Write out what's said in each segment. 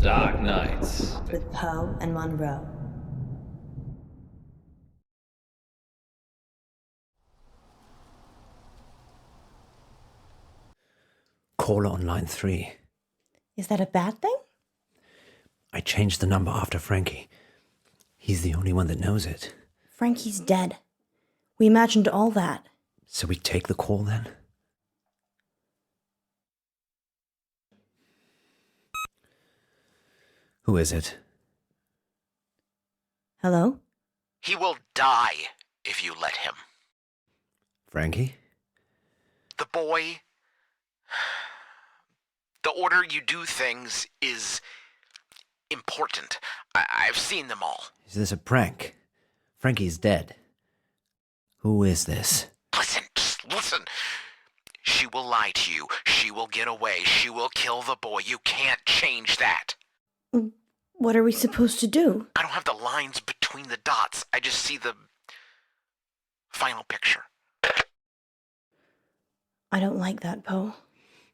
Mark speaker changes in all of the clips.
Speaker 1: Dark Nights
Speaker 2: with Poe and Munro.
Speaker 3: Caller on line 3.
Speaker 2: Is that a bad thing?
Speaker 3: I changed the number after Frankie. He's the only one that knows it.
Speaker 2: Frankie's dead. We imagined all that.
Speaker 3: So we take the call then? Who is it?
Speaker 2: Hello?
Speaker 4: He will die if you let him.
Speaker 3: Frankie?
Speaker 4: The boy... The order you do things is important. I've seen them all.
Speaker 3: Is this a prank? Frankie's dead. Who is this?
Speaker 4: Listen, just listen. She will lie to you. She will get away. She will kill the boy. You can't change that.
Speaker 2: What are we supposed to do?
Speaker 4: I don't have the lines between the dots. I just see the final picture.
Speaker 2: I don't like that, Poe.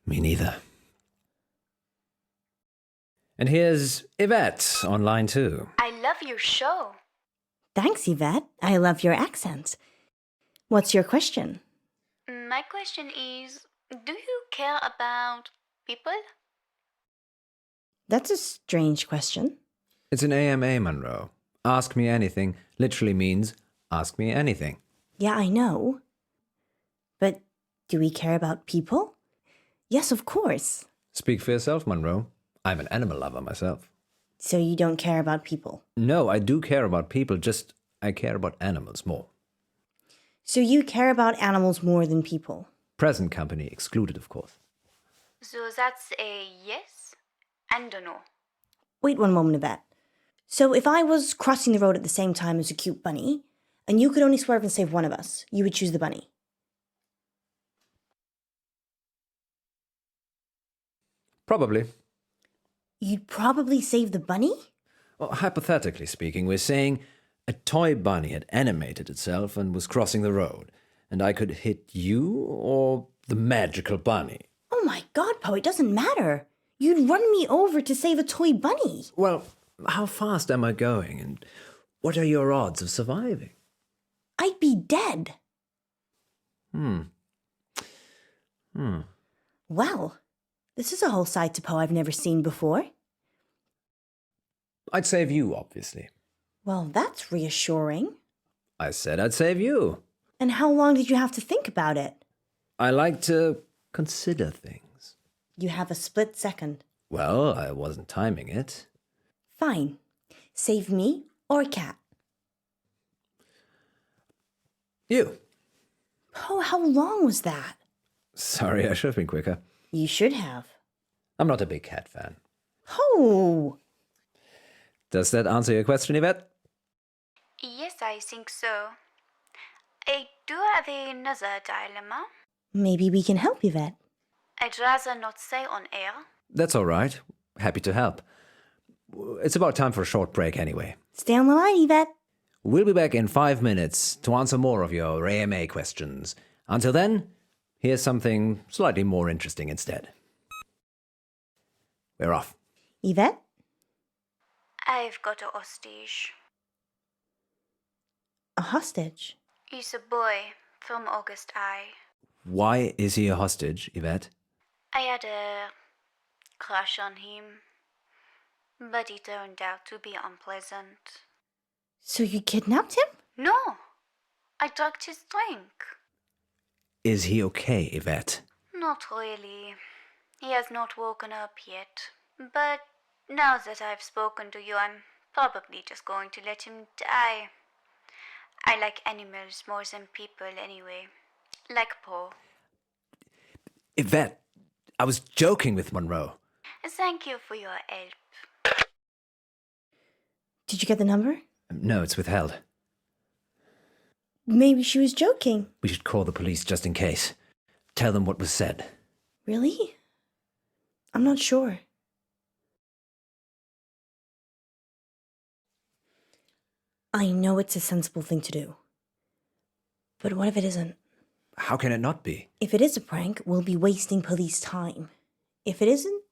Speaker 3: Me neither. And here's Yvette on line 2.
Speaker 5: I love your show.
Speaker 2: Thanks, Yvette. I love your accent. What's your question?
Speaker 5: My question is, do you care about people?
Speaker 2: That's a strange question.
Speaker 3: It's an AMA, Munro. Ask me anything literally means ask me anything.
Speaker 2: Yeah, I know. But do we care about people? Yes, of course.
Speaker 3: Speak for yourself, Munro. I'm an animal lover myself.
Speaker 2: So you don't care about people?
Speaker 3: No, I do care about people, just I care about animals more.
Speaker 2: So you care about animals more than people?
Speaker 3: Present company excluded, of course.
Speaker 5: So that's a yes and a no.
Speaker 2: Wait one moment, Yvette. So if I was crossing the road at the same time as a cute bunny, and you could only swerve and save one of us, you would choose the bunny?
Speaker 3: Probably.
Speaker 2: You'd probably save the bunny?
Speaker 3: Well, hypothetically speaking, we're saying a toy bunny had animated itself and was crossing the road, and I could hit you or the magical bunny.
Speaker 2: Oh my god, Poe, it doesn't matter. You'd run me over to save a toy bunny.
Speaker 3: Well, how fast am I going, and what are your odds of surviving?
Speaker 2: I'd be dead. Well, this is a whole side to Poe I've never seen before.
Speaker 3: I'd save you, obviously.
Speaker 2: Well, that's reassuring.
Speaker 3: I said I'd save you.
Speaker 2: And how long did you have to think about it?
Speaker 3: I like to consider things.
Speaker 2: You have a split second.
Speaker 3: Well, I wasn't timing it.
Speaker 2: Fine. Save me or a cat.
Speaker 3: You.
Speaker 2: Poe, how long was that?
Speaker 3: Sorry, I should have been quicker.
Speaker 2: You should have.
Speaker 3: I'm not a big cat fan.
Speaker 2: Poe!
Speaker 3: Does that answer your question, Yvette?
Speaker 5: Yes, I think so. I do have another dilemma.
Speaker 2: Maybe we can help, Yvette.
Speaker 5: I'd rather not say on air.
Speaker 3: That's all right. Happy to help. It's about time for a short break anyway.
Speaker 2: Stay on the line, Yvette.
Speaker 3: We'll be back in 5 minutes to answer more of your AMA questions. Until then, here's something slightly more interesting instead. We're off.
Speaker 2: Yvette?
Speaker 5: I've got a hostage.
Speaker 2: A hostage?
Speaker 5: He's a boy from August High.
Speaker 3: Why is he a hostage, Yvette?
Speaker 5: I had a crush on him, but he turned out to be unpleasant.
Speaker 2: So you kidnapped him?
Speaker 5: No, I drugged his drink.
Speaker 3: Is he okay, Yvette?
Speaker 5: Not really. He has not woken up yet. But now that I've spoken to you, I'm probably just going to let him die. I like animals more than people anyway. Like Poe.
Speaker 3: Yvette, I was joking with Munro.
Speaker 5: Thank you for your help.
Speaker 2: Did you get the number?
Speaker 3: No, it's withheld.
Speaker 2: Maybe she was joking.
Speaker 3: We should call the police just in case. Tell them what was said.
Speaker 2: Really? I'm not sure. I know it's a sensible thing to do. But what if it isn't?
Speaker 3: How can it not be?
Speaker 2: If it is a prank, we'll be wasting police time. If it isn't...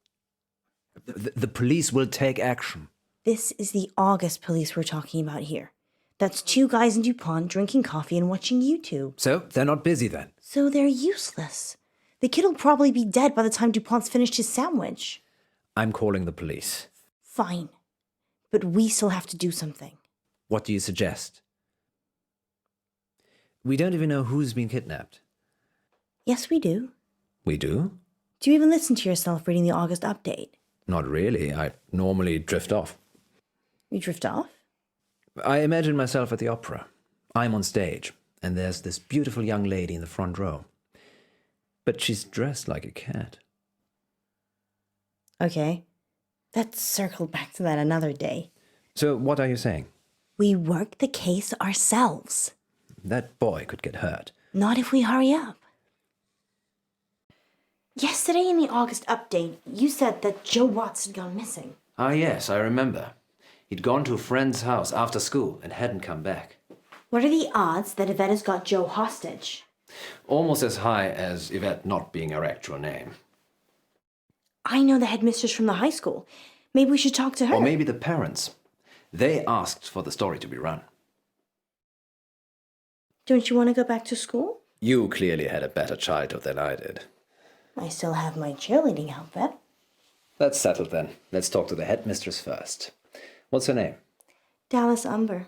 Speaker 3: The police will take action.
Speaker 2: This is the August police we're talking about here. That's 2 guys in DuPont drinking coffee and watching YouTube.
Speaker 3: So they're not busy then?
Speaker 2: So they're useless. The kid will probably be dead by the time DuPont's finished his sandwich.
Speaker 3: I'm calling the police.
Speaker 2: Fine. But we still have to do something.
Speaker 3: What do you suggest? We don't even know who's been kidnapped.
Speaker 2: Yes, we do.
Speaker 3: We do?
Speaker 2: Do you even listen to yourself reading the August update?
Speaker 3: Not really. I normally drift off.
Speaker 2: You drift off?
Speaker 3: I imagine myself at the opera. I'm on stage, and there's this beautiful young lady in the front row. But she's dressed like a cat.
Speaker 2: Okay. Let's circle back to that another day.
Speaker 3: So what are you saying?
Speaker 2: We work the case ourselves.
Speaker 3: That boy could get hurt.
Speaker 2: Not if we hurry up. Yesterday in the August update, you said that Joe Watts had gone missing.
Speaker 3: Ah, yes, I remember. He'd gone to a friend's house after school and hadn't come back.
Speaker 2: What are the odds that Yvette has got Joe hostage?
Speaker 3: Almost as high as Yvette not being her actual name.
Speaker 2: I know the headmistress from the high school. Maybe we should talk to her.
Speaker 3: Or maybe the parents. They asked for the story to be run.
Speaker 2: Don't you want to go back to school?
Speaker 3: You clearly had a better childhood than I did.
Speaker 2: I still have my cheerleading outfit.
Speaker 3: That's settled then. Let's talk to the headmistress first. What's her name?
Speaker 2: Dallas Umber.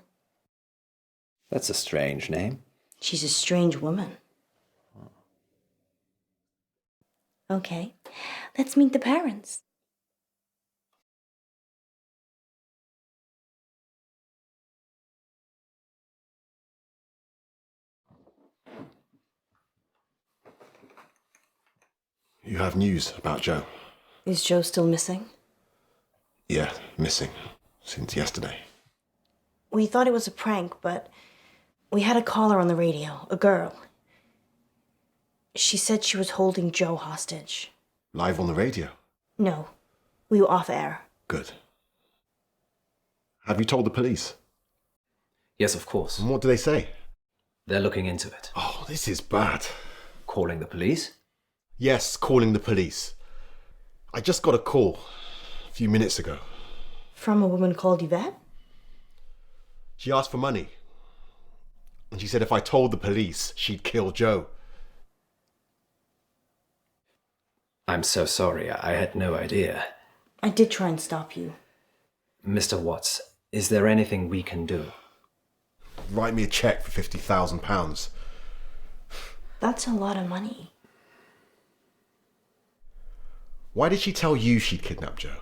Speaker 3: That's a strange name.
Speaker 2: She's a strange woman. Okay, let's meet the parents.
Speaker 1: You have news about Joe?
Speaker 2: Is Joe still missing?
Speaker 1: Yeah, missing. Since yesterday.
Speaker 2: We thought it was a prank, but we had a caller on the radio, a girl. She said she was holding Joe hostage.
Speaker 1: Live on the radio?
Speaker 2: No, we were off air.
Speaker 1: Good. Have you told the police?
Speaker 3: Yes, of course.
Speaker 1: And what do they say?
Speaker 3: They're looking into it.
Speaker 1: Oh, this is bad.
Speaker 3: Calling the police?
Speaker 1: Yes, calling the police. I just got a call a few minutes ago.
Speaker 2: From a woman called Yvette?
Speaker 1: She asked for money. And she said if I told the police, she'd kill Joe.
Speaker 3: I'm so sorry. I had no idea.
Speaker 2: I did try and stop you.
Speaker 3: Mr. Watts, is there anything we can do?
Speaker 1: Write me a cheque for £50,000.
Speaker 2: That's a lot of money.
Speaker 1: Why did she tell you she'd kidnapped Joe?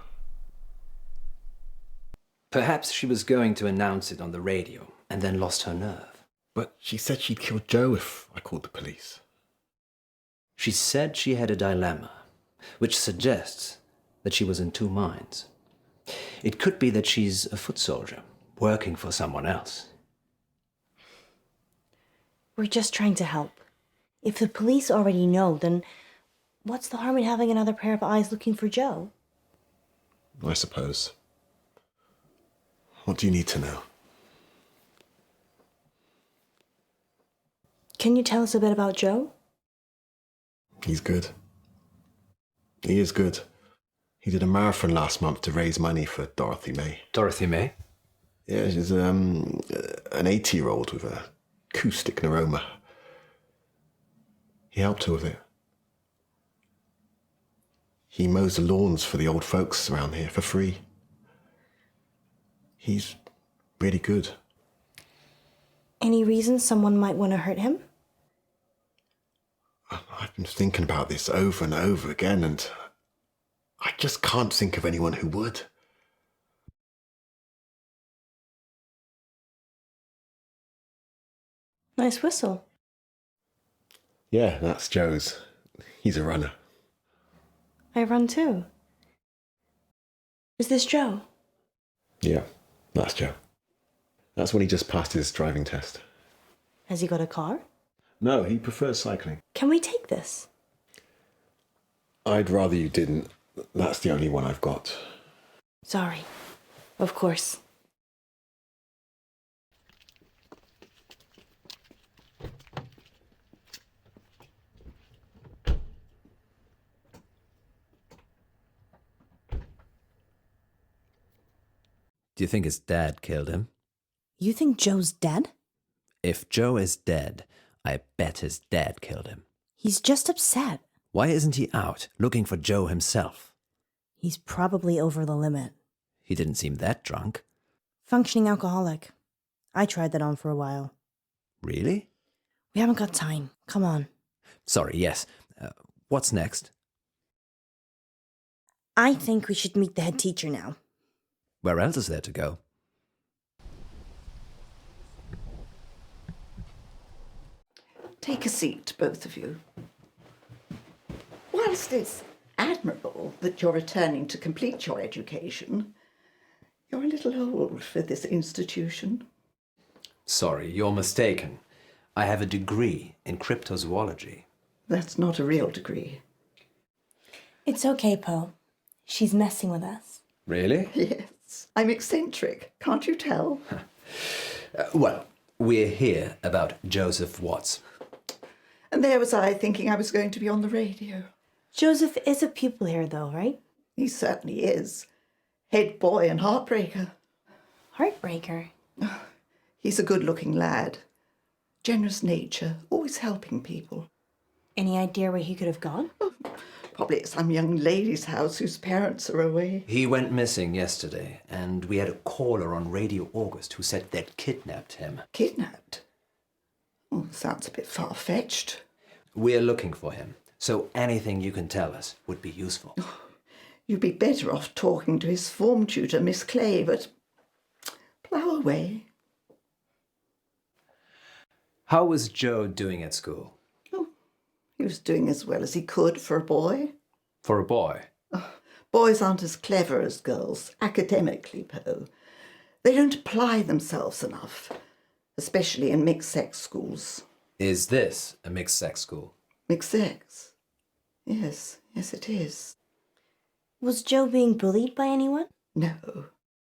Speaker 3: Perhaps she was going to announce it on the radio and then lost her nerve.
Speaker 1: But she said she'd kill Joe if I called the police.
Speaker 3: She said she had a dilemma, which suggests that she was in 2 minds. It could be that she's a foot soldier, working for someone else.
Speaker 2: We're just trying to help. If the police already know, then what's the harm in having another pair of eyes looking for Joe?
Speaker 1: I suppose. What do you need to know?
Speaker 2: Can you tell us a bit about Joe?
Speaker 1: He's good. He is good. He did a marathon last month to raise money for Dorothy May.
Speaker 3: Dorothy May?
Speaker 1: Yeah, she's an 80-year-old with a acoustic neuroma. He helped her with it. He mows the lawns for the old folks around here for free. He's really good.
Speaker 2: Any reason someone might want to hurt him?
Speaker 1: I've been thinking about this over and over again, and I just can't think of anyone who would.
Speaker 2: Nice whistle.
Speaker 1: Yeah, that's Joe's. He's a runner.
Speaker 2: I run too. Is this Joe?
Speaker 1: Yeah, that's Joe. That's when he just passed his driving test.
Speaker 2: Has he got a car?
Speaker 1: No, he prefers cycling.
Speaker 2: Can we take this?
Speaker 1: I'd rather you didn't. That's the only one I've got.
Speaker 2: Sorry. Of course.
Speaker 3: Do you think his dad killed him?
Speaker 2: You think Joe's dead?
Speaker 3: If Joe is dead, I bet his dad killed him.
Speaker 2: He's just upset.
Speaker 3: Why isn't he out looking for Joe himself?
Speaker 2: He's probably over the limit.
Speaker 3: He didn't seem that drunk.
Speaker 2: Functioning alcoholic. I tried that on for a while.
Speaker 3: Really?
Speaker 2: We haven't got time. Come on.
Speaker 3: Sorry, yes. What's next?
Speaker 2: I think we should meet the head teacher now.
Speaker 3: Where else is there to go?
Speaker 6: Take a seat, both of you. Whilst it's admirable that you're returning to complete your education, you're a little old for this institution.
Speaker 3: Sorry, you're mistaken. I have a degree in cryptozoology.
Speaker 6: That's not a real degree.
Speaker 2: It's okay, Poe. She's messing with us.
Speaker 3: Really?
Speaker 6: Yes, I'm eccentric, can't you tell?
Speaker 3: Well, we're here about Joseph Watts.
Speaker 6: And there was I thinking I was going to be on the radio.
Speaker 2: Joseph is a pupil here, though, right?
Speaker 6: He certainly is. Head boy and heartbreaker.
Speaker 2: Heartbreaker.
Speaker 6: He's a good-looking lad. Generous nature, always helping people.
Speaker 2: Any idea where he could have gone?
Speaker 6: Probably at some young lady's house whose parents are away.
Speaker 3: He went missing yesterday, and we had a caller on Radio August who said they'd kidnapped him.
Speaker 6: Kidnapped? Oh, sounds a bit far-fetched.
Speaker 3: We're looking for him, so anything you can tell us would be useful.
Speaker 6: You'd be better off talking to his form tutor, Miss Clay, but plough away.
Speaker 3: How was Joe doing at school?
Speaker 6: Oh, he was doing as well as he could for a boy.
Speaker 3: For a boy?
Speaker 6: Boys aren't as clever as girls, academically, Poe. They don't apply themselves enough, especially in mixed-sex schools.
Speaker 3: Is this a mixed-sex school?
Speaker 6: Mixed-sex? Yes, it is.
Speaker 2: Was Joe being bullied by anyone?
Speaker 6: No.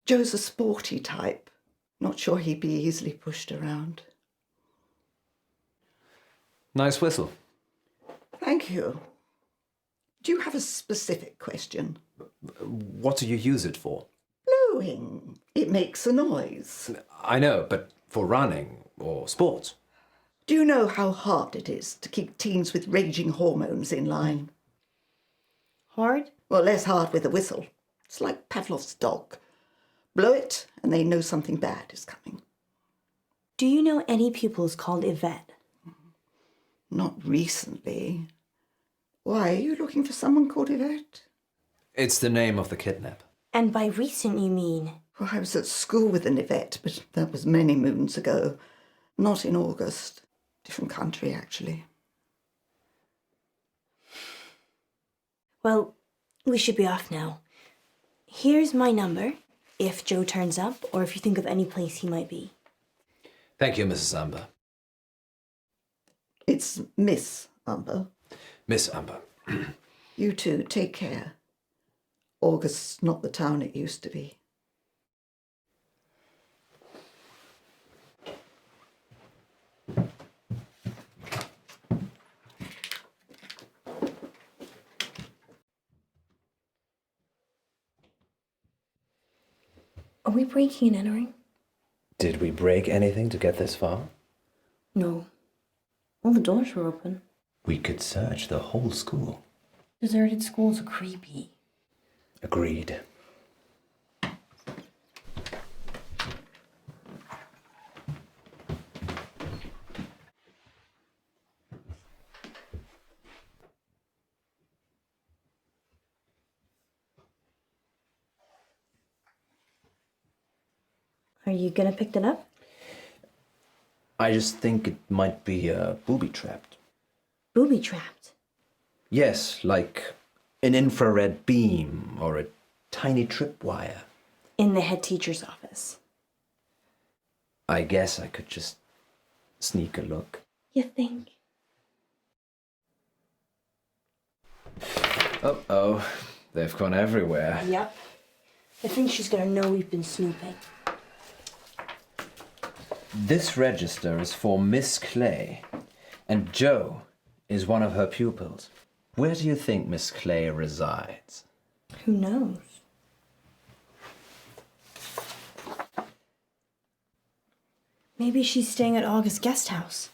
Speaker 6: Joe's a sporty type. Not sure he'd be easily pushed around.
Speaker 3: Nice whistle.
Speaker 6: Thank you. Do you have a specific question?
Speaker 3: What do you use it for?
Speaker 6: Blowing. It makes a noise.
Speaker 3: I know, but for running or sports.
Speaker 6: Do you know how hard it is to keep teens with raging hormones in line?
Speaker 2: Hard?
Speaker 6: Well, less hard with a whistle. It's like Pavlov's dog. Blow it, and they know something bad is coming.
Speaker 2: Do you know any pupils called Yvette?
Speaker 6: Not recently. Why, are you looking for someone called Yvette?
Speaker 3: It's the name of the kidnap.
Speaker 2: And by recent, you mean?
Speaker 6: Well, I was at school with an Yvette, but that was many moons ago. Not in August. Different country, actually.
Speaker 2: Well, we should be off now. Here's my number, if Joe turns up, or if you think of any place he might be.
Speaker 3: Thank you, Mrs. Umber.
Speaker 6: It's Miss Umber.
Speaker 3: Miss Umber.
Speaker 6: You too, take care. August's not the town it used to be.
Speaker 2: Are we breaking and entering?
Speaker 3: Did we break anything to get this far?
Speaker 2: No. All the doors were open.
Speaker 3: We could search the whole school.
Speaker 2: Deserted schools are creepy.
Speaker 3: Agreed.
Speaker 2: Are you gonna pick that up?
Speaker 3: I just think it might be booby-trapped.
Speaker 2: Booby-trapped?
Speaker 3: Yes, like an infrared beam or a tiny tripwire.
Speaker 2: In the head teacher's office.
Speaker 3: I guess I could just sneak a look.
Speaker 2: You think?
Speaker 3: Uh-oh, they've gone everywhere.
Speaker 2: Yep. I think she's gonna know we've been snooping.
Speaker 3: This register is for Miss Clay, and Joe is one of her pupils. Where do you think Miss Clay resides?
Speaker 2: Who knows? Maybe she's staying at August's guest house.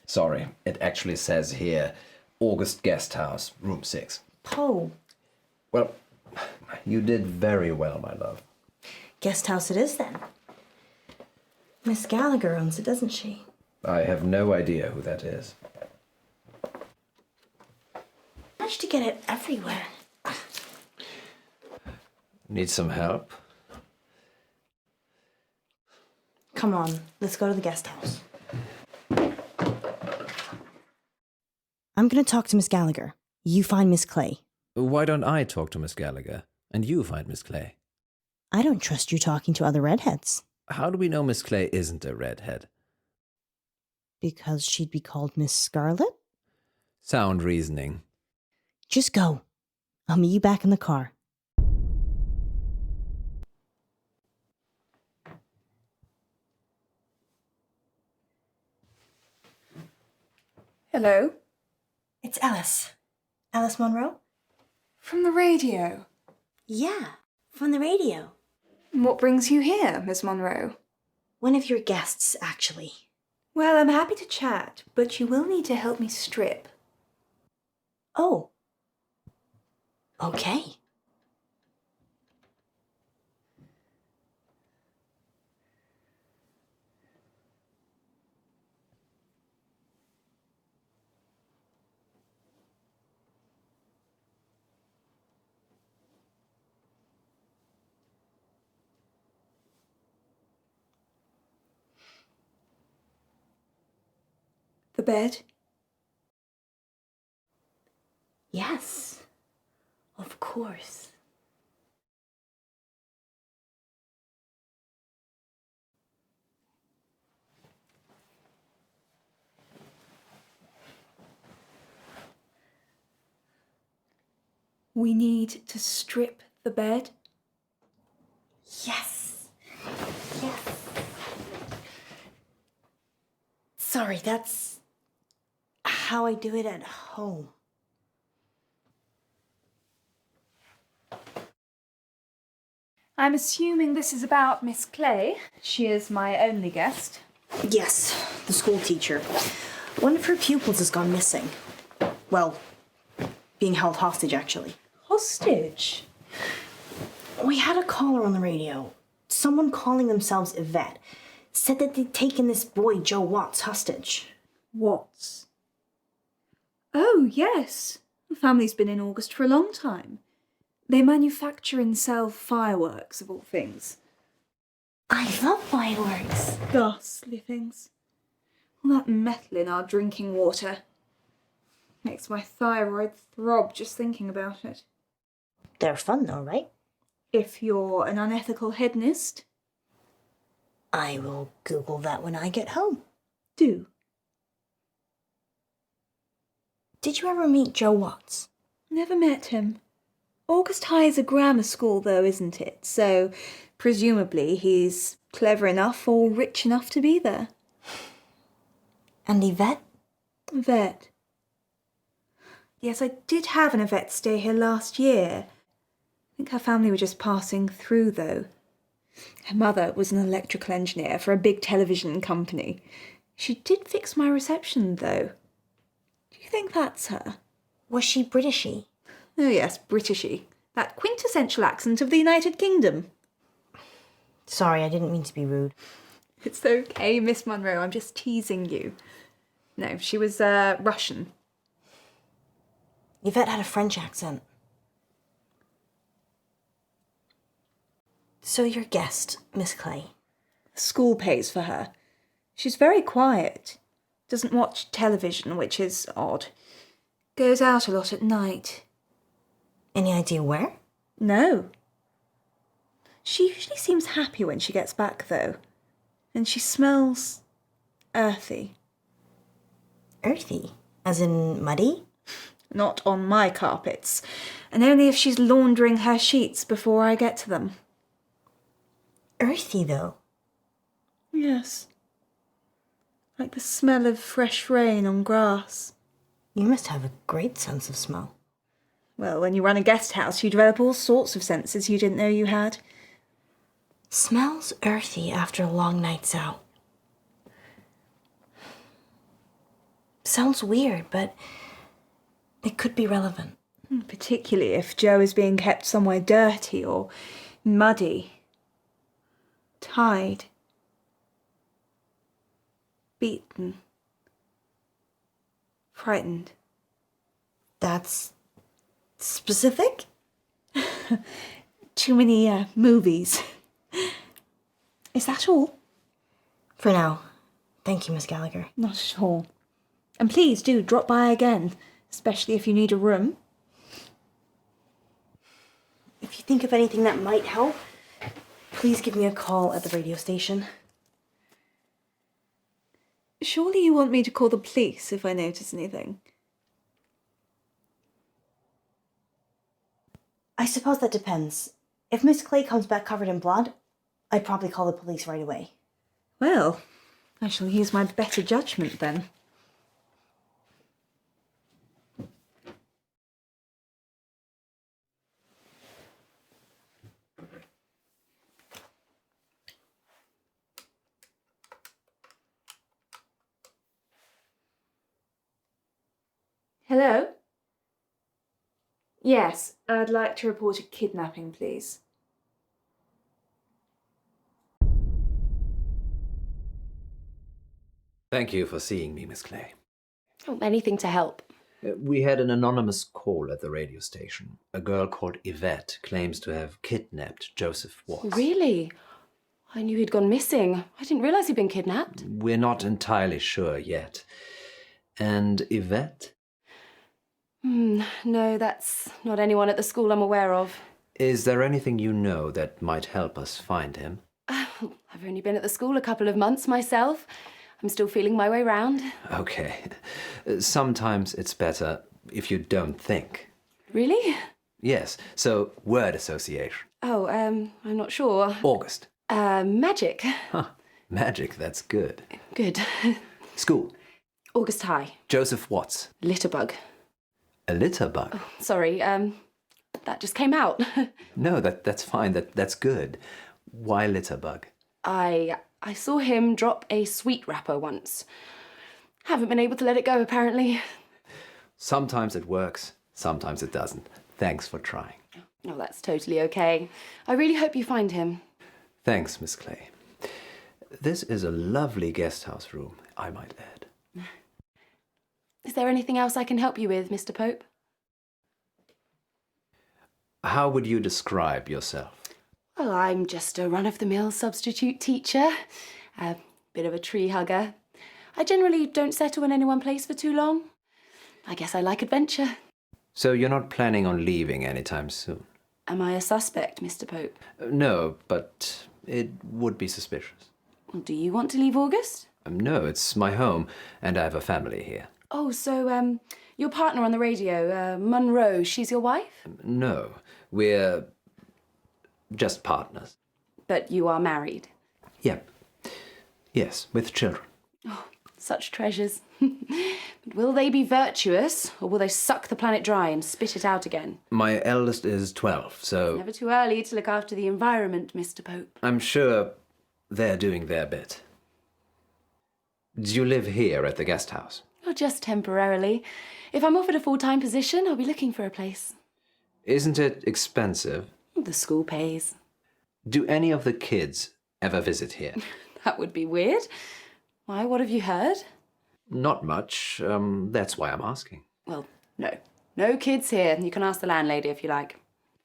Speaker 3: Sorry, it actually says here, August Guest House, room 6.
Speaker 2: Poe.
Speaker 3: Well, you did very well, my love.
Speaker 2: Guest house it is, then. Miss Gallagher owns it, doesn't she?
Speaker 3: I have no idea who that is.
Speaker 2: Managed to get it everywhere.
Speaker 3: Need some help?
Speaker 2: Come on, let's go to the guest house. I'm gonna talk to Miss Gallagher. You find Miss Clay.
Speaker 3: Why don't I talk to Miss Gallagher, and you find Miss Clay?
Speaker 2: I don't trust you talking to other redheads.
Speaker 3: How do we know Miss Clay isn't a redhead?
Speaker 2: Because she'd be called Miss Scarlet?
Speaker 3: Sound reasoning.
Speaker 2: Just go. I'll meet you back in the car.
Speaker 7: Hello?
Speaker 2: It's Alice. Alice Munro?
Speaker 7: From the radio.
Speaker 2: Yeah, from the radio.
Speaker 7: What brings you here, Miss Munro?
Speaker 2: One of your guests, actually.
Speaker 7: Well, I'm happy to chat, but you will need to help me strip.
Speaker 2: Oh. Okay.
Speaker 7: The bed?
Speaker 2: Yes. Of course.
Speaker 7: We need to strip the bed?
Speaker 2: Yes. Yes. Sorry, that's how I do it at home.
Speaker 7: I'm assuming this is about Miss Clay. She is my only guest.
Speaker 2: Yes, the school teacher. One of her pupils has gone missing. Well, being held hostage, actually.
Speaker 7: Hostage?
Speaker 2: We had a caller on the radio. Someone calling themselves Yvette said that they'd taken this boy, Joe Watts, hostage.
Speaker 7: Watts? Oh, yes. The family's been in August for a long time. They manufacture and sell fireworks, of all things.
Speaker 2: I love fireworks.
Speaker 7: Ghastly things. All that metal in our drinking water. Makes my thyroid throb just thinking about it.
Speaker 2: They're fun though, right?
Speaker 7: If you're an unethical hedonist.
Speaker 2: I will Google that when I get home.
Speaker 7: Do.
Speaker 2: Did you ever meet Joe Watts?
Speaker 7: Never met him. August High is a grammar school though, isn't it? So, presumably he's clever enough or rich enough to be there.
Speaker 2: And Yvette?
Speaker 7: Yvette. Yes, I did have an Yvette stay here last year. I think her family were just passing through though. Her mother was an electrical engineer for a big television company. She did fix my reception though. Do you think that's her?
Speaker 2: Was she Britishy?
Speaker 7: Oh yes, Britishy. That quintessential accent of the United Kingdom.
Speaker 2: Sorry, I didn't mean to be rude.
Speaker 7: It's okay, Miss Munro, I'm just teasing you. No, she was Russian.
Speaker 2: Yvette had a French accent. So your guest, Miss Clay.
Speaker 7: School pays for her. She's very quiet. Doesn't watch television, which is odd. Goes out a lot at night.
Speaker 2: Any idea where?
Speaker 7: No. She usually seems happy when she gets back, though. And she smells earthy.
Speaker 2: Earthy? As in muddy?
Speaker 7: Not on my carpets. And only if she's laundering her sheets before I get to them.
Speaker 2: Earthy, though?
Speaker 7: Yes. Like the smell of fresh rain on grass.
Speaker 2: You must have a great sense of smell.
Speaker 7: Well, when you run a guest house, you develop all sorts of senses you didn't know you had.
Speaker 2: Smells earthy after a long night's out. Sounds weird, but it could be relevant.
Speaker 7: Particularly if Joe is being kept somewhere dirty or muddy. Tied. Beaten. Frightened.
Speaker 2: That's specific?
Speaker 7: Too many movies. Is that all?
Speaker 2: For now. Thank you, Miss Gallagher.
Speaker 7: Not at all. And please do drop by again, especially if you need a room.
Speaker 2: If you think of anything that might help, please give me a call at the radio station.
Speaker 7: Surely you want me to call the police if I notice anything?
Speaker 2: I suppose that depends. If Miss Clay comes back covered in blood, I'd probably call the police right away.
Speaker 7: Well, I shall use my better judgment then. Hello? Yes, I'd like to report a kidnapping, please.
Speaker 3: Thank you for seeing me, Miss Clay.
Speaker 8: Oh, anything to help.
Speaker 3: We had an anonymous call at the radio station. A girl called Yvette claims to have kidnapped Joseph Watts.
Speaker 8: Really? I knew he'd gone missing. I didn't realise he'd been kidnapped.
Speaker 3: We're not entirely sure yet. And Yvette?
Speaker 8: No, that's not anyone at the school I'm aware of.
Speaker 3: Is there anything you know that might help us find him?
Speaker 8: I've only been at the school a couple of months myself. I'm still feeling my way round.
Speaker 3: Okay. Sometimes it's better if you don't think.
Speaker 8: Really?
Speaker 3: Yes, so word association.
Speaker 8: Oh, I'm not sure.
Speaker 3: August.
Speaker 8: Magic.
Speaker 3: Huh. Magic, that's good.
Speaker 8: Good.
Speaker 3: School.
Speaker 8: August High.
Speaker 3: Joseph Watts.
Speaker 8: Litterbug.
Speaker 3: A litter bug?
Speaker 8: Sorry, that just came out.
Speaker 3: No, that's fine. That's good. Why litter bug?
Speaker 8: I saw him drop a sweet wrapper once. Haven't been able to let it go, apparently.
Speaker 3: Sometimes it works, sometimes it doesn't. Thanks for trying.
Speaker 8: Oh, that's totally okay. I really hope you find him.
Speaker 3: Thanks, Miss Clay. This is a lovely guest house room, I might add.
Speaker 8: Is there anything else I can help you with, Mr. Pope?
Speaker 3: How would you describe yourself?
Speaker 8: Well, I'm just a run-of-the-mill substitute teacher. A bit of a tree hugger. I generally don't settle in any one place for too long. I guess I like adventure.
Speaker 3: So you're not planning on leaving anytime soon?
Speaker 8: Am I a suspect, Mr. Pope?
Speaker 3: No, but it would be suspicious.
Speaker 8: Well, do you want to leave August?
Speaker 3: No, it's my home, and I have a family here.
Speaker 8: Oh, so, your partner on the radio, Munro, she's your wife?
Speaker 3: No, we're just partners.
Speaker 8: But you are married?
Speaker 3: Yep. Yes, with children.
Speaker 8: Oh, such treasures. But will they be virtuous, or will they suck the planet dry and spit it out again?
Speaker 3: My eldest is 12, so...
Speaker 8: Never too early to look after the environment, Mr. Pope.
Speaker 3: I'm sure they're doing their bit. Do you live here at the guest house?
Speaker 8: Or just temporarily. If I'm offered a full-time position, I'll be looking for a place.
Speaker 3: Isn't it expensive?
Speaker 8: The school pays.
Speaker 3: Do any of the kids ever visit here?
Speaker 8: That would be weird. Why, what have you heard?
Speaker 3: Not much. That's why I'm asking.
Speaker 8: Well, no. No kids here. You can ask the landlady if you like.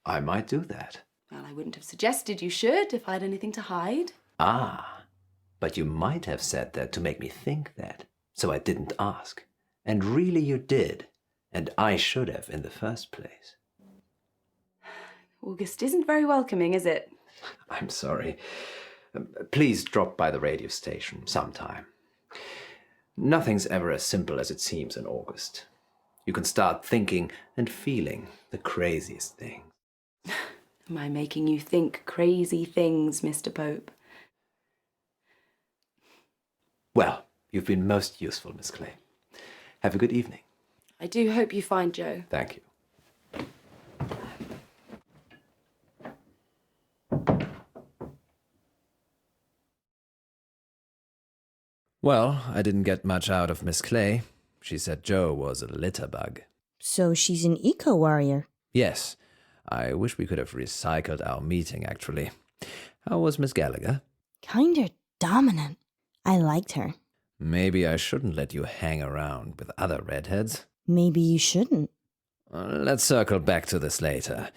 Speaker 3: I might do that.
Speaker 8: Well, I wouldn't have suggested you should if I had anything to hide.
Speaker 3: Ah, but you might have said that to make me think that. So I didn't ask. And really you did. And I should have in the first place.
Speaker 8: August isn't very welcoming, is it?
Speaker 3: I'm sorry. Please drop by the radio station sometime. Nothing's ever as simple as it seems in August. You can start thinking and feeling the craziest things.
Speaker 8: Am I making you think crazy things, Mr. Pope?
Speaker 3: Well, you've been most useful, Miss Clay. Have a good evening.
Speaker 8: I do hope you find Joe.
Speaker 3: Thank you. Well, I didn't get much out of Miss Clay. She said Joe was a litter bug.
Speaker 2: So she's an eco-warrior.
Speaker 3: Yes. I wish we could have recycled our meeting, actually. How was Miss Gallagher?
Speaker 2: Kinda dominant. I liked her.
Speaker 3: Maybe I shouldn't let you hang around with other redheads.
Speaker 2: Maybe you shouldn't.
Speaker 3: Let's circle back to this later.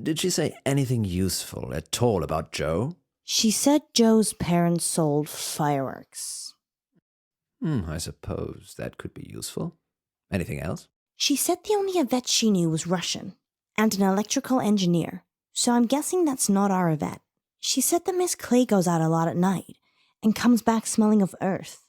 Speaker 3: Did she say anything useful at all about Joe?
Speaker 2: She said Joe's parents sold fireworks.
Speaker 3: I suppose that could be useful. Anything else?
Speaker 2: She said the only Yvette she knew was Russian and an electrical engineer, so I'm guessing that's not our Yvette. She said that Miss Clay goes out a lot at night and comes back smelling of earth.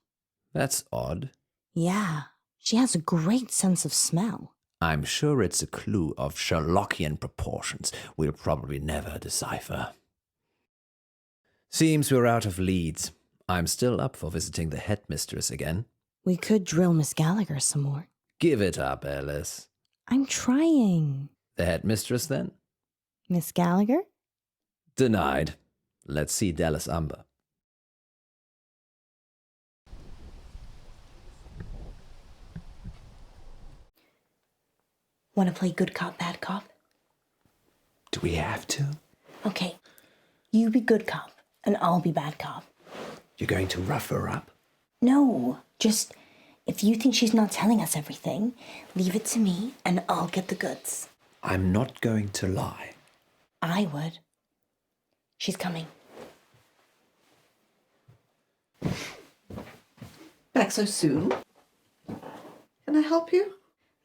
Speaker 3: That's odd.
Speaker 2: Yeah, she has a great sense of smell.
Speaker 3: I'm sure it's a clue of Sherlockian proportions we'll probably never decipher. Seems we're out of leads. I'm still up for visiting the headmistress again.
Speaker 2: We could drill Miss Gallagher some more.
Speaker 3: Give it up, Alice.
Speaker 2: I'm trying.
Speaker 3: The headmistress, then?
Speaker 2: Miss Gallagher?
Speaker 3: Denied. Let's see Dallas Umber.
Speaker 2: Want to play good cop, bad cop?
Speaker 3: Do we have to?
Speaker 2: Okay, you be good cop, and I'll be bad cop.
Speaker 3: You're going to rough her up?
Speaker 2: No, just if you think she's not telling us everything, leave it to me, and I'll get the goods.
Speaker 3: I'm not going to lie.
Speaker 2: I would. She's coming.
Speaker 6: Back so soon? Can I help you?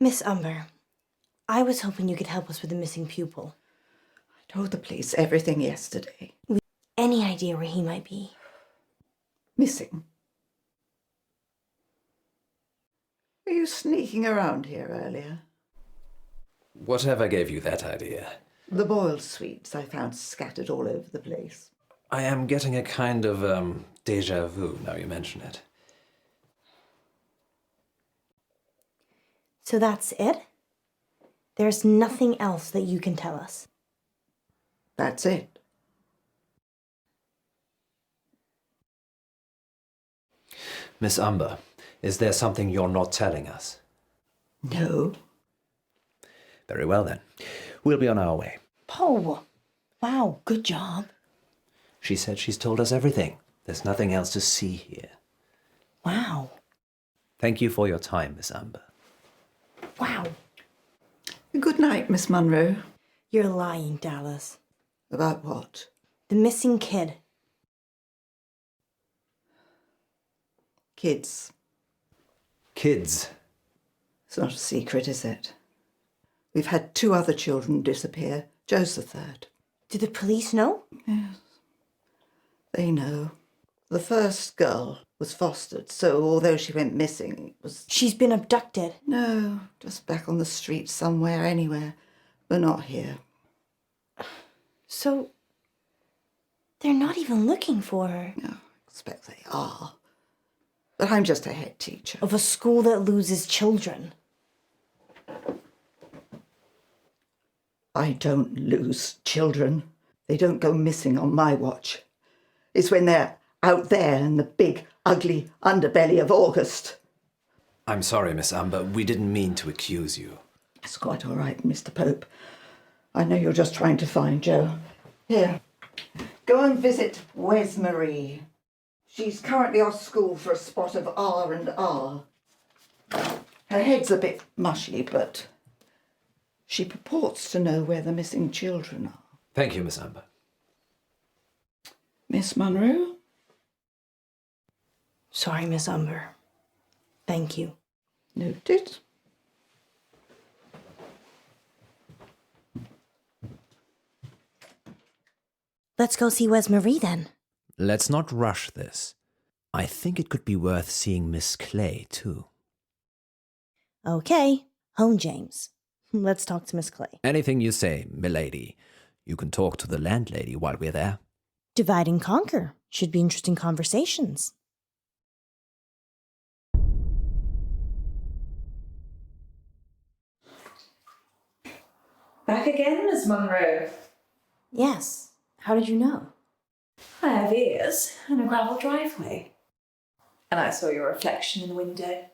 Speaker 2: Miss Umber, I was hoping you could help us with the missing pupil.
Speaker 6: I told the police everything yesterday.
Speaker 2: Any idea where he might be?
Speaker 6: Missing. Were you sneaking around here earlier?
Speaker 3: Whatever gave you that idea?
Speaker 6: The boiled sweets I found scattered all over the place.
Speaker 3: I am getting a kind of, déjà vu now you mention it.
Speaker 2: So that's it? There's nothing else that you can tell us?
Speaker 6: That's it.
Speaker 3: Miss Umber, is there something you're not telling us?
Speaker 6: No.
Speaker 3: Very well, then. We'll be on our way.
Speaker 2: Poe! Wow, good job.
Speaker 3: She said she's told us everything. There's nothing else to see here.
Speaker 2: Wow.
Speaker 3: Thank you for your time, Miss Umber.
Speaker 2: Wow.
Speaker 6: Good night, Miss Munro.
Speaker 2: You're lying, Dallas.
Speaker 6: About what?
Speaker 2: The missing kid.
Speaker 6: Kids.
Speaker 3: Kids.
Speaker 6: It's not a secret, is it? We've had 2 other children disappear. Joe's the 3rd.
Speaker 2: Do the police know?
Speaker 6: Yes. They know. The first girl was fostered, so although she went missing, it was...
Speaker 2: She's been abducted.
Speaker 6: No, just back on the street somewhere, anywhere, but not here.
Speaker 2: So, they're not even looking for her.
Speaker 6: No, I expect they are. But I'm just a head teacher.
Speaker 2: Of a school that loses children.
Speaker 6: I don't lose children. They don't go missing on my watch. It's when they're out there in the big, ugly underbelly of August.
Speaker 3: I'm sorry, Miss Umber. We didn't mean to accuse you.
Speaker 6: It's quite all right, Mr. Pope. I know you're just trying to find Joe. Here, go and visit Wes Marie. She's currently off school for a spot of R&R. Her head's a bit mushy, but she purports to know where the missing children are.
Speaker 3: Thank you, Miss Umber.
Speaker 6: Miss Munro?
Speaker 2: Sorry, Miss Umber. Thank you.
Speaker 6: Noted.
Speaker 2: Let's go see Wes Marie then.
Speaker 3: Let's not rush this. I think it could be worth seeing Miss Clay, too.
Speaker 2: Okay. Home, James. Let's talk to Miss Clay.
Speaker 3: Anything you say, milady. You can talk to the landlady while we're there.
Speaker 2: Divide and conquer. Should be interesting conversations.
Speaker 7: Back again, Miss Munro.
Speaker 2: Yes. How did you know?
Speaker 7: I have ears and a gravel driveway. And I saw your reflection in the window.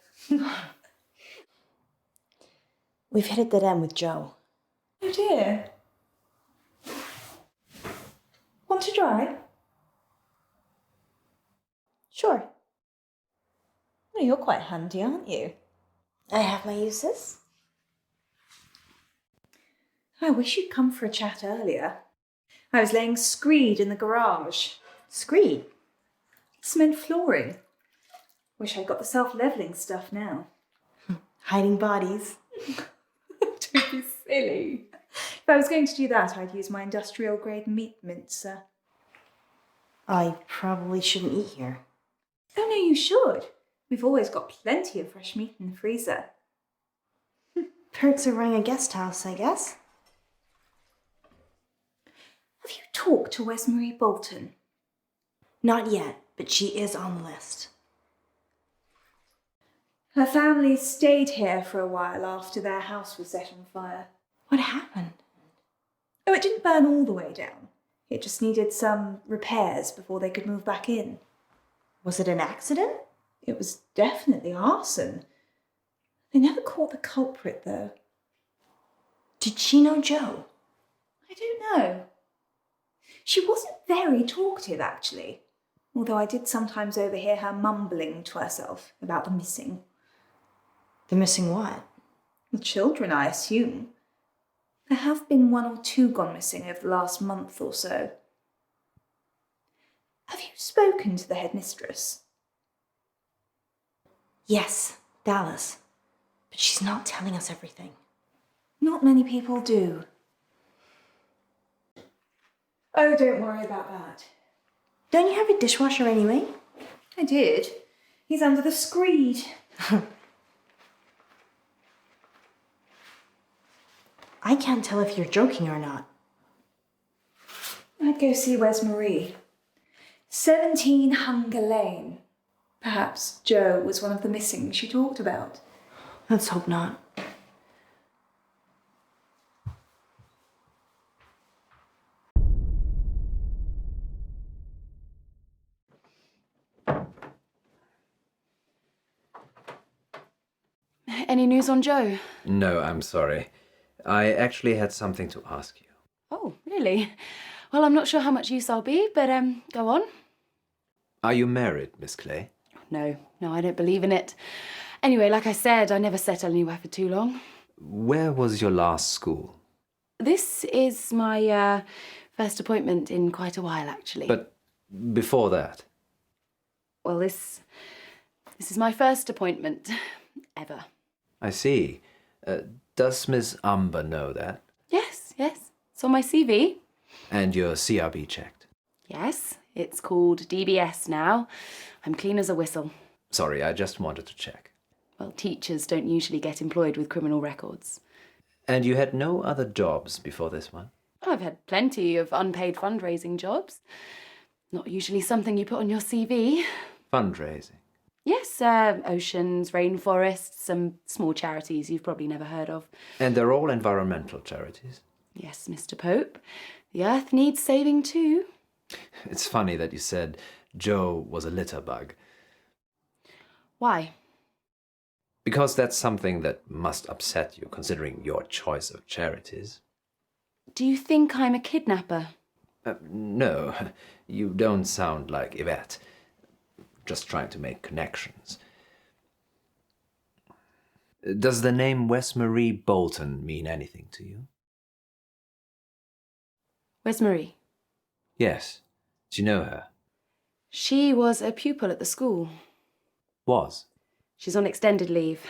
Speaker 2: We've hit a dead end with Joe.
Speaker 7: Oh dear. Want to drive?
Speaker 2: Sure.
Speaker 7: Well, you're quite handy, aren't you?
Speaker 2: I have my uses.
Speaker 7: I wish you'd come for a chat earlier. I was laying screed in the garage.
Speaker 2: Screed.
Speaker 7: Cement flooring. Wish I'd got the self-levelling stuff now.
Speaker 2: Hiding bodies.
Speaker 7: Don't be silly. If I was going to do that, I'd use my industrial-grade meat mincer.
Speaker 2: I probably shouldn't eat here.
Speaker 7: Oh, no, you should. We've always got plenty of fresh meat in the freezer.
Speaker 2: Perks of running a guest house, I guess.
Speaker 7: Have you talked to Wesmarie Bolton?
Speaker 2: Not yet, but she is on the list.
Speaker 7: Her family stayed here for a while after their house was set on fire.
Speaker 2: What happened?
Speaker 7: Oh, it didn't burn all the way down. It just needed some repairs before they could move back in.
Speaker 2: Was it an accident?
Speaker 7: It was definitely arson. They never caught the culprit, though.
Speaker 2: Did she know Joe?
Speaker 7: I don't know. She wasn't very talkative, actually, although I did sometimes overhear her mumbling to herself about the missing.
Speaker 2: The missing what?
Speaker 7: The children, I assume. There have been 1 or 2 gone missing over the last month or so. Have you spoken to the headmistress?
Speaker 2: Yes, Dallas. But she's not telling us everything.
Speaker 7: Not many people do. Oh, don't worry about that.
Speaker 2: Don't you have a dishwasher anyway?
Speaker 7: I did. He's under the screed.
Speaker 2: I can't tell if you're joking or not.
Speaker 7: I'd go see Wesmarie. 17 Hunger Lane. Perhaps Joe was one of the missing she talked about.
Speaker 2: Let's hope not.
Speaker 8: Any news on Joe?
Speaker 3: No, I'm sorry. I actually had something to ask you.
Speaker 8: Oh, really? Well, I'm not sure how much use I'll be, but go on.
Speaker 3: Are you married, Miss Clay?
Speaker 8: No, I don't believe in it. Anyway, like I said, I never settle anywhere for too long.
Speaker 3: Where was your last school?
Speaker 8: This is my first appointment in quite a while, actually.
Speaker 3: But before that?
Speaker 8: Well, this is my first appointment ever.
Speaker 3: I see. Does Miss Umber know that?
Speaker 8: Yes. It's on my CV.
Speaker 3: And your CRB checked?
Speaker 8: Yes, it's called DBS now. I'm clean as a whistle.
Speaker 3: Sorry, I just wanted to check.
Speaker 8: Well, teachers don't usually get employed with criminal records.
Speaker 3: And you had no other jobs before this one?
Speaker 8: I've had plenty of unpaid fundraising jobs. Not usually something you put on your CV.
Speaker 3: Fundraising?
Speaker 8: Yes, oceans, rainforests, some small charities you've probably never heard of.
Speaker 3: And they're all environmental charities?
Speaker 8: Yes, Mr. Pope. The earth needs saving too.
Speaker 3: It's funny that you said Joe was a litter bug.
Speaker 8: Why?
Speaker 3: Because that's something that must upset you, considering your choice of charities.
Speaker 8: Do you think I'm a kidnapper?
Speaker 3: No, you don't sound like Yvette. Just trying to make connections. Does the name Wesmarie Bolton mean anything to you?
Speaker 8: Where's Marie?
Speaker 3: Yes. Do you know her?
Speaker 8: She was a pupil at the school.
Speaker 3: Was?
Speaker 8: She's on extended leave.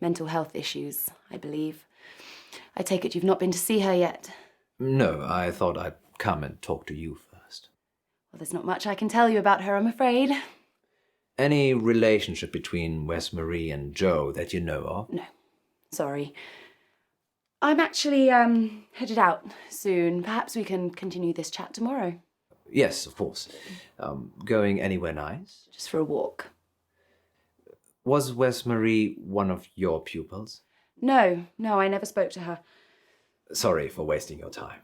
Speaker 8: Mental health issues, I believe. I take it you've not been to see her yet?
Speaker 3: No, I thought I'd come and talk to you first.
Speaker 8: Well, there's not much I can tell you about her, I'm afraid.
Speaker 3: Any relationship between Wesmarie and Joe that you know of?
Speaker 8: No, sorry. I'm actually headed out soon. Perhaps we can continue this chat tomorrow.
Speaker 3: Yes, of course. Going anywhere nice?
Speaker 8: Just for a walk.
Speaker 3: Was Wesmarie one of your pupils?
Speaker 8: No, I never spoke to her.
Speaker 3: Sorry for wasting your time.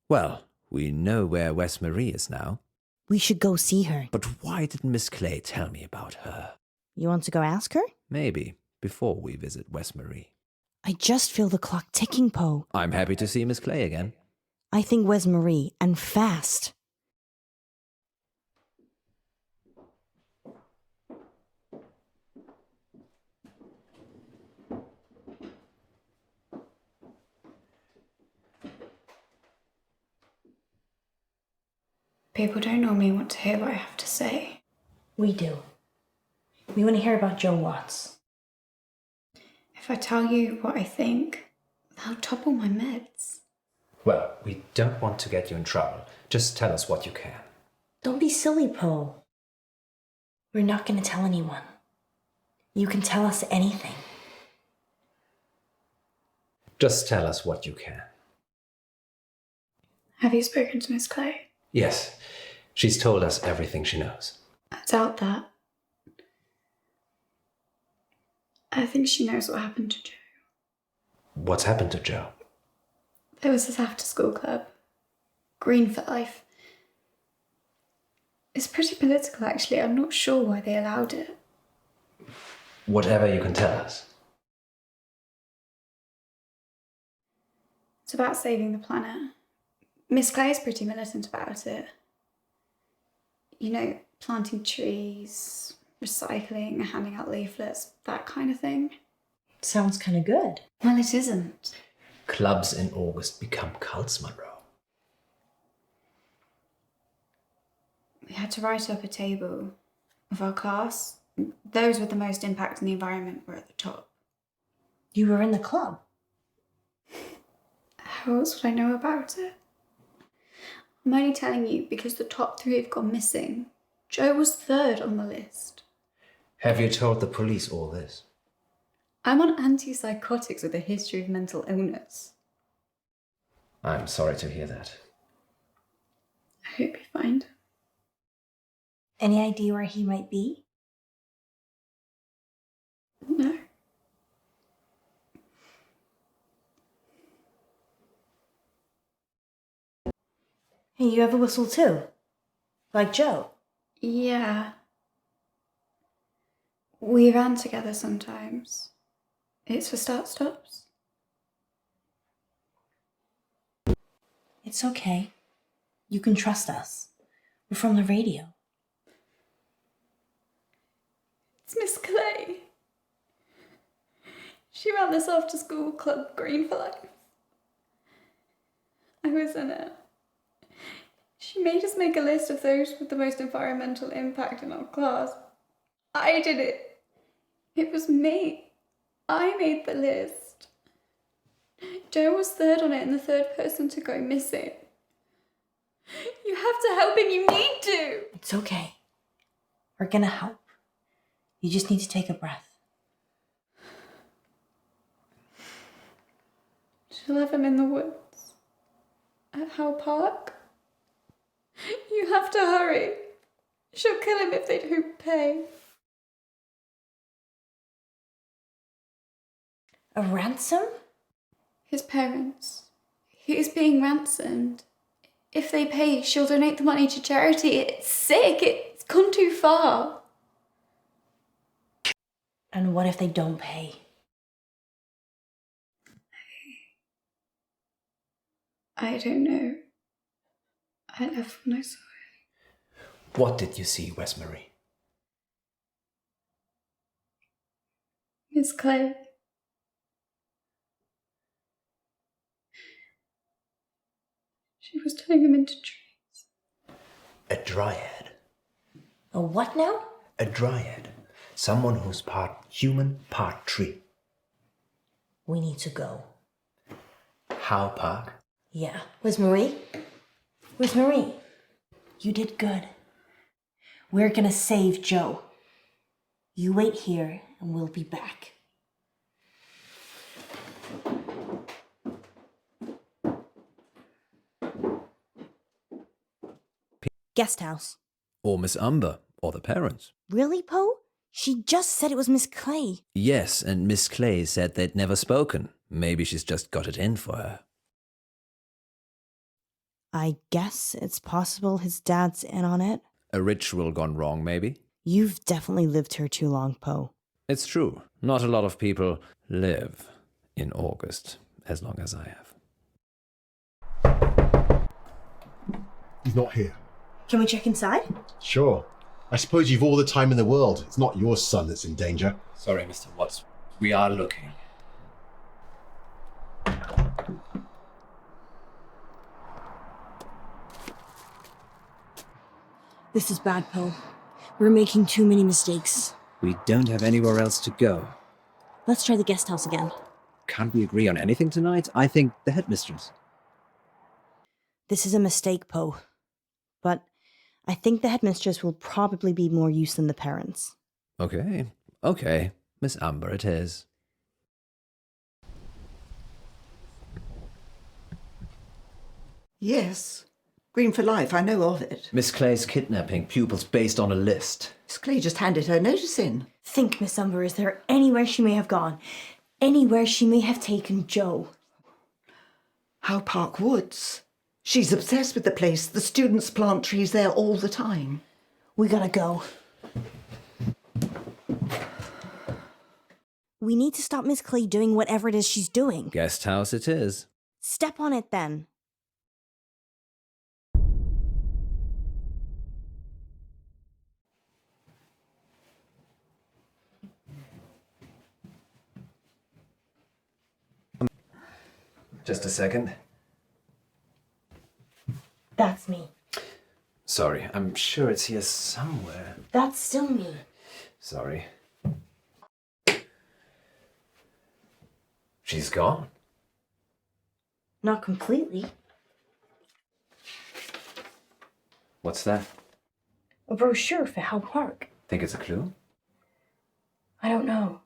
Speaker 3: Well, we know where Wesmarie is now.
Speaker 2: We should go see her.
Speaker 3: But why didn't Miss Clay tell me about her?
Speaker 2: You want to go ask her?
Speaker 3: Maybe before we visit Westmarie.
Speaker 2: I just feel the clock ticking, Poe.
Speaker 3: I'm happy to see Miss Clay again.
Speaker 2: I think Westmarie, and fast.
Speaker 5: People don't normally want to hear what I have to say.
Speaker 2: We do. We want to hear about Joe Watts.
Speaker 5: If I tell you what I think, they'll topple my meds.
Speaker 3: Well, we don't want to get you in trouble. Just tell us what you can.
Speaker 2: Don't be silly, Poe. We're not going to tell anyone. You can tell us anything.
Speaker 3: Just tell us what you can.
Speaker 5: Have you spoken to Miss Clay?
Speaker 3: Yes, she's told us everything she knows.
Speaker 5: I doubt that. I think she knows what happened to Joe.
Speaker 3: What's happened to Joe?
Speaker 5: There was this after-school club. Green for Life. It's pretty political, actually. I'm not sure why they allowed it.
Speaker 3: Whatever you can tell us.
Speaker 5: It's about saving the planet. Miss Clay is pretty militant about it. You know, planting trees, recycling, handing out leaflets, that kind of thing.
Speaker 2: Sounds kind of good.
Speaker 5: Well, it isn't.
Speaker 3: Clubs in August become cults, Munro.
Speaker 5: We had to write up a table of our class. Those with the most impact on the environment were at the top.
Speaker 2: You were in the club.
Speaker 5: How else would I know about it? I'm only telling you because the top 3 have gone missing. Joe was 3rd on the list.
Speaker 3: Have you told the police all this?
Speaker 5: I'm on antipsychotics with a history of mental illness.
Speaker 3: I'm sorry to hear that.
Speaker 5: I hope you find him.
Speaker 2: Any idea where he might be?
Speaker 5: No.
Speaker 2: Hey, you have a whistle too? Like Joe?
Speaker 5: Yeah. We ran together sometimes. It's for start-stops.
Speaker 2: It's okay. You can trust us. We're from the radio.
Speaker 5: It's Miss Clay. She ran this after-school club, Green for Life. I was in it. She made us make a list of those with the most environmental impact in our class. I did it. It was me. I made the list. Joe was 3rd on it and the 3rd person to go missing. You have to help him. You need to.
Speaker 2: It's okay. We're gonna help. You just need to take a breath.
Speaker 5: She'll have him in the woods. At Howe Park. You have to hurry. She'll kill him if they don't pay.
Speaker 2: A ransom?
Speaker 5: His parents. He is being ransomed. If they pay, she'll donate the money to charity. It's sick. It's gone too far.
Speaker 2: And what if they don't pay?
Speaker 5: I don't know. I left when I saw it.
Speaker 3: What did you see, Westmarie?
Speaker 5: Miss Clay. She was turning them into trees.
Speaker 3: A dryad.
Speaker 2: A what now?
Speaker 3: A dryad. Someone who's part human, part tree.
Speaker 2: We need to go.
Speaker 3: Howe Park?
Speaker 2: Yeah. Where's Marie? Where's Marie? You did good. We're gonna save Joe. You wait here and we'll be back. Guest house.
Speaker 3: Or Miss Umber, or the parents.
Speaker 2: Really, Poe? She just said it was Miss Clay.
Speaker 3: Yes, and Miss Clay said they'd never spoken. Maybe she's just got it in for her.
Speaker 2: I guess it's possible his dad's in on it.
Speaker 3: A ritual gone wrong, maybe?
Speaker 2: You've definitely lived here too long, Poe.
Speaker 3: It's true. Not a lot of people live in August as long as I have.
Speaker 1: He's not here.
Speaker 2: Can we check inside?
Speaker 1: Sure. I suppose you've all the time in the world. It's not your son that's in danger.
Speaker 3: Sorry, Mr. Watts. We are looking.
Speaker 2: This is bad, Poe. We're making too many mistakes.
Speaker 3: We don't have anywhere else to go.
Speaker 2: Let's try the guest house again.
Speaker 3: Can't we agree on anything tonight? I think the headmistress.
Speaker 2: This is a mistake, Poe. But I think the headmistress will probably be more use than the parents.
Speaker 3: Okay. Miss Amber it is.
Speaker 6: Yes. Green for Life, I know of it.
Speaker 3: Miss Clay's kidnapping pupils based on a list.
Speaker 6: Miss Clay just handed her notice in.
Speaker 2: Think, Miss Umber, is there anywhere she may have gone? Anywhere she may have taken Joe?
Speaker 6: How Park Woods? She's obsessed with the place. The students plant trees there all the time.
Speaker 2: We gotta go. We need to stop Miss Clay doing whatever it is she's doing.
Speaker 3: Guest house it is.
Speaker 2: Step on it then.
Speaker 3: Just a second.
Speaker 2: That's me.
Speaker 3: Sorry, I'm sure it's here somewhere.
Speaker 2: That's still me.
Speaker 3: Sorry. She's gone.
Speaker 2: Not completely.
Speaker 3: What's that?
Speaker 2: A brochure for Howe Park.
Speaker 3: Think it's a clue?
Speaker 2: I don't know.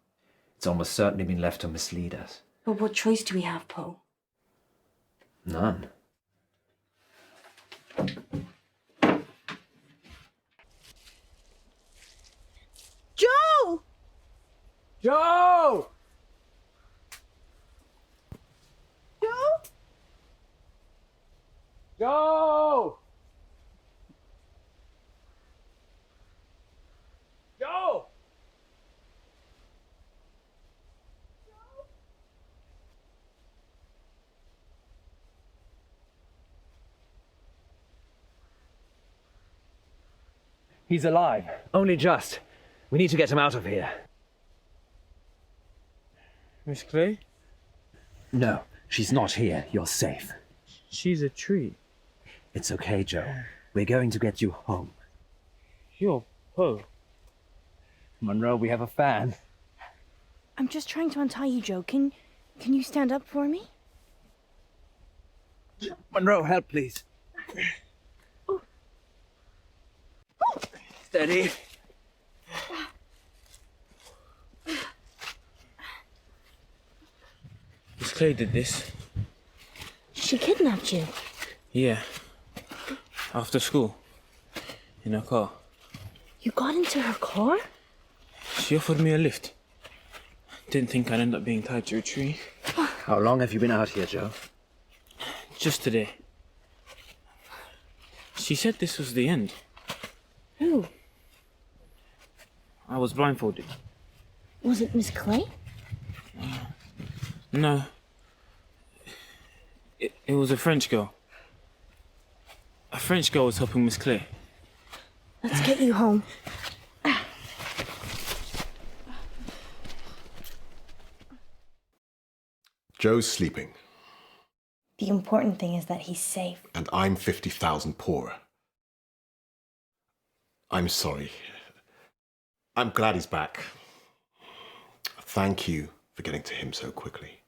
Speaker 3: It's almost certainly been left to mislead us.
Speaker 2: But what choice do we have, Poe?
Speaker 3: None.
Speaker 2: Joe!
Speaker 3: Joe!
Speaker 2: Joe?
Speaker 3: Joe! Joe! He's alive. Only just. We need to get him out of here.
Speaker 9: Miss Clay?
Speaker 3: No, she's not here. You're safe.
Speaker 9: She's a tree.
Speaker 3: It's okay, Joe. We're going to get you home.
Speaker 9: You're Poe.
Speaker 3: Munro, we have a fan.
Speaker 2: I'm just trying to untie you, Joe. Can you stand up for me?
Speaker 3: Munro, help, please. Steady.
Speaker 9: Miss Clay did this.
Speaker 2: She kidnapped you.
Speaker 9: Yeah. After school. In a car.
Speaker 2: You got into her car?
Speaker 9: She offered me a lift. Didn't think I'd end up being tied to a tree.
Speaker 3: How long have you been out here, Joe?
Speaker 9: Just today. She said this was the end.
Speaker 2: Who?
Speaker 9: I was blindfolded.
Speaker 2: Was it Miss Clay?
Speaker 9: No. It was a French girl. A French girl was helping Miss Clay.
Speaker 2: Let's get you home.
Speaker 1: Joe's sleeping,
Speaker 2: The important thing is that he's safe.
Speaker 1: and I'm 50,000 poorer. I'm sorry. I'm glad he's back. Thank you for getting to him so quickly.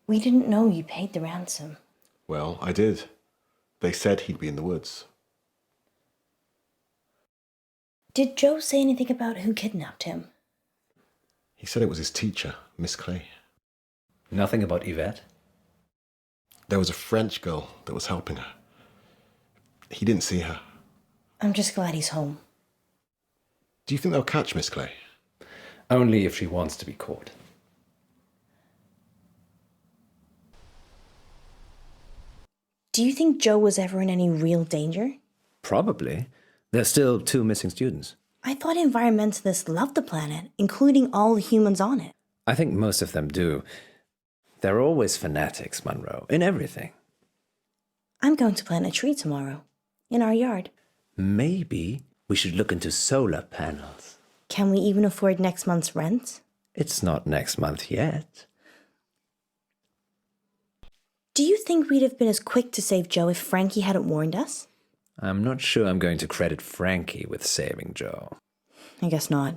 Speaker 2: We didn't know you paid the ransom.
Speaker 1: Well, I did. They said he'd be in the woods.
Speaker 2: Did Joe say anything about who kidnapped him?
Speaker 1: He said it was his teacher, Miss Clay.
Speaker 3: Nothing about Yvette?
Speaker 1: There was a French girl that was helping her. He didn't see her.
Speaker 2: I'm just glad he's home.
Speaker 1: Do you think they'll catch Miss Clay?
Speaker 3: Only if she wants to be caught.
Speaker 2: Do you think Joe was ever in any real danger?
Speaker 3: Probably. There's still 2 missing students.
Speaker 2: I thought environmentalists loved the planet, including all the humans on it.
Speaker 3: I think most of them do. They're always fanatics, Munro, in everything.
Speaker 2: I'm going to plant a tree tomorrow, in our yard.
Speaker 3: Maybe we should look into solar panels.
Speaker 2: Can we even afford next month's rent?
Speaker 3: It's not next month yet.
Speaker 2: Do you think we'd have been as quick to save Joe if Frankie hadn't warned us?
Speaker 3: I'm not sure I'm going to credit Frankie with saving Joe.
Speaker 2: I guess not.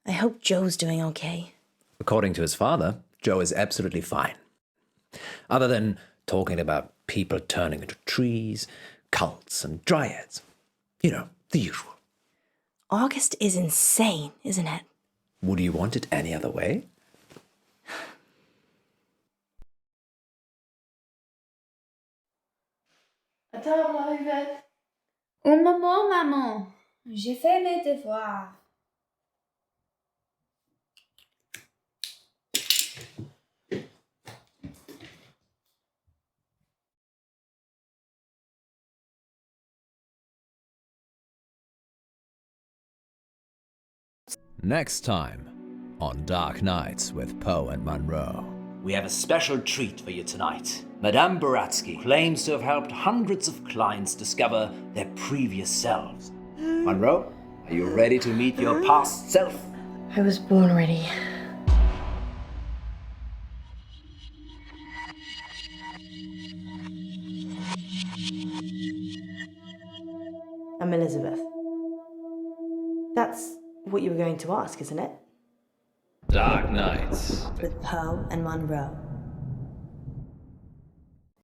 Speaker 2: I hope Joe's doing okay.
Speaker 3: According to his father, Joe is absolutely fine. Other than talking about people turning into trees, cults and dryads. You know, the usual.
Speaker 2: August is insane, isn't it?
Speaker 3: Would you want it any other way?
Speaker 8: À table, Yvette.
Speaker 10: Un moment, maman. J'ai fait mes devoirs.
Speaker 3: Next time on Dark Nights with Poe and Munro. We have a special treat for you tonight. Madame Baratsky claims to have helped hundreds of clients discover their previous selves. Munro, are you ready to meet your past self?
Speaker 2: I was born ready. I'm Elizabeth. That's what you were going to ask, isn't it?
Speaker 3: Dark Nights
Speaker 2: With Poe and Munro.